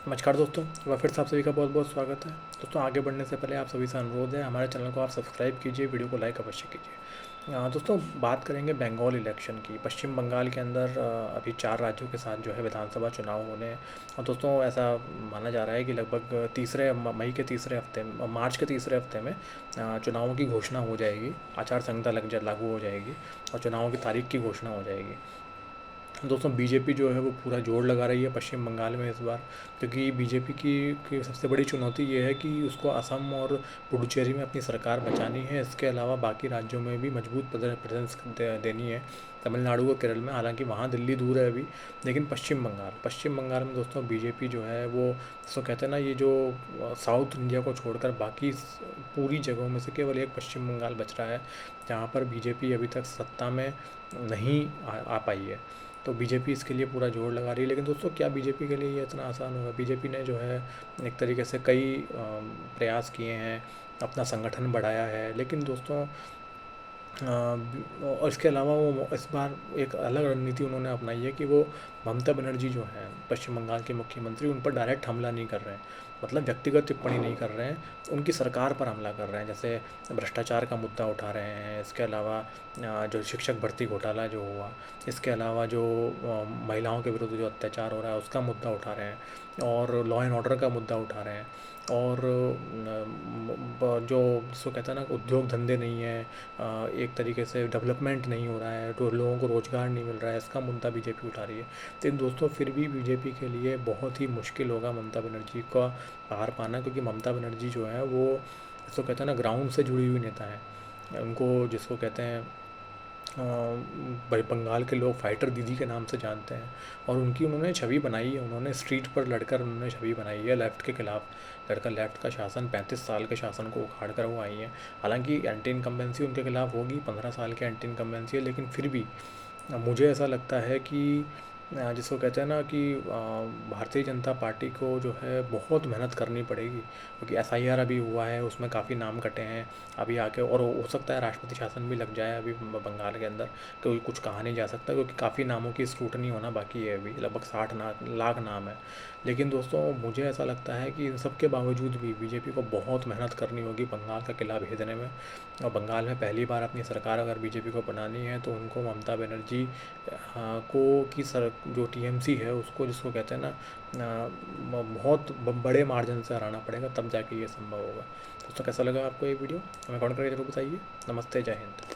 नमस्कार दोस्तों, एक बार फिर से आप सभी का बहुत बहुत स्वागत है। दोस्तों, आगे बढ़ने से पहले आप सभी से अनुरोध है, हमारे चैनल को आप सब्सक्राइब कीजिए, वीडियो को लाइक अवश्य कीजिए। दोस्तों, बात करेंगे बंगाल इलेक्शन की। पश्चिम बंगाल के अंदर अभी 4 राज्यों के साथ जो है विधानसभा चुनाव होने हैं। और दोस्तों, ऐसा माना जा रहा है कि लगभग तीसरे मई के तीसरे हफ्ते में, मार्च के तीसरे हफ्ते में चुनावों की घोषणा हो जाएगी। आचार संहिता लागू हो जाएगी और चुनावों की तारीख की घोषणा हो जाएगी। दोस्तों, बीजेपी जो है वो पूरा जोर लगा रही है पश्चिम बंगाल में इस बार, क्योंकि बीजेपी की सबसे बड़ी चुनौती ये है कि उसको असम और पुडुचेरी में अपनी सरकार बचानी है। इसके अलावा बाकी राज्यों में भी मजबूत प्रेजेंस देनी है, तमिलनाडु और केरल में। हालांकि वहाँ दिल्ली दूर है अभी, लेकिन पश्चिम बंगाल में दोस्तों बीजेपी जो है वो, तो कहते हैं ना, ये जो साउथ इंडिया को छोड़कर बाकी पूरी जगहों में से केवल एक पश्चिम बंगाल बच रहा है जहाँ पर बीजेपी अभी तक सत्ता में नहीं आ पाई है। तो बीजेपी इसके लिए पूरा जोर लगा रही है। लेकिन दोस्तों, क्या बीजेपी के लिए ये इतना आसान होगा? बीजेपी ने जो है एक तरीके से कई प्रयास किए हैं, अपना संगठन बढ़ाया है। लेकिन दोस्तों, और इसके अलावा वो इस बार एक अलग रणनीति उन्होंने अपनाई है कि वो ममता बनर्जी जो हैं पश्चिम बंगाल के मुख्यमंत्री, उन पर डायरेक्ट हमला नहीं कर रहे हैं। मतलब व्यक्तिगत टिप्पणी नहीं कर रहे हैं, उनकी सरकार पर हमला कर रहे हैं। जैसे भ्रष्टाचार का मुद्दा उठा रहे हैं, इसके अलावा जो शिक्षक भर्ती घोटाला जो हुआ, इसके अलावा जो महिलाओं के विरुद्ध जो अत्याचार हो रहा है उसका मुद्दा उठा रहे हैं, और लॉ एंड ऑर्डर का मुद्दा उठा रहे हैं। और जो जिसको कहते हैं ना, उद्योग धंधे नहीं है, एक तरीके से डेवलपमेंट नहीं हो रहा है, तो लोगों को रोज़गार नहीं मिल रहा है, इसका मुद्दा बीजेपी उठा रही है। लेकिन दोस्तों, फिर भी बीजेपी के लिए बहुत ही मुश्किल होगा ममता बनर्जी का पार पाना, क्योंकि ममता बनर्जी जो है वो, जिसको कहते हैं ना, ग्राउंड से जुड़ी हुई नेता है। उनको, जिसको कहते हैं, भाई बंगाल के लोग फाइटर दीदी के नाम से जानते हैं। और उनकी उन्होंने छवि बनाई है, उन्होंने स्ट्रीट पर लड़कर उन्होंने छवि बनाई है लेफ़्ट के खिलाफ लड़कर। लेफ़्ट का शासन, 35 साल के शासन को उखाड़ कर वो आई हैं। हालांकि एंटी इनकम्बेंसी उनके खिलाफ होगी, 15 साल की एंटी इनकम्बेंसी है। लेकिन फिर भी मुझे ऐसा लगता है कि जिसको कहते हैं ना कि भारतीय जनता पार्टी को जो है बहुत मेहनत करनी पड़ेगी, क्योंकि एसआईआर अभी हुआ है, उसमें काफ़ी नाम कटे हैं अभी आके। और हो सकता है राष्ट्रपति शासन भी लग जाए अभी बंगाल के अंदर, क्योंकि कुछ कहा नहीं जा सकता, क्योंकि काफ़ी नामों की स्क्रूटनी होना बाकी है अभी। लगभग 60 लाख नाम है। लेकिन दोस्तों, मुझे ऐसा लगता है कि इन सब के बावजूद भी बीजेपी को बहुत मेहनत करनी होगी बंगाल का किला भेजने में। और बंगाल में पहली बार अपनी सरकार अगर बीजेपी को बनानी है, तो उनको ममता बनर्जी को की सर जो टीएमसी है उसको, जिसको कहते हैं ना, बहुत बड़े मार्जिन से हराना पड़ेगा, तब जाके ये संभव होगा। दोस्तों, कैसा लगा आपको ये वीडियो? हमें कमेंट करके जरूर बताइए। नमस्ते, जय हिंद।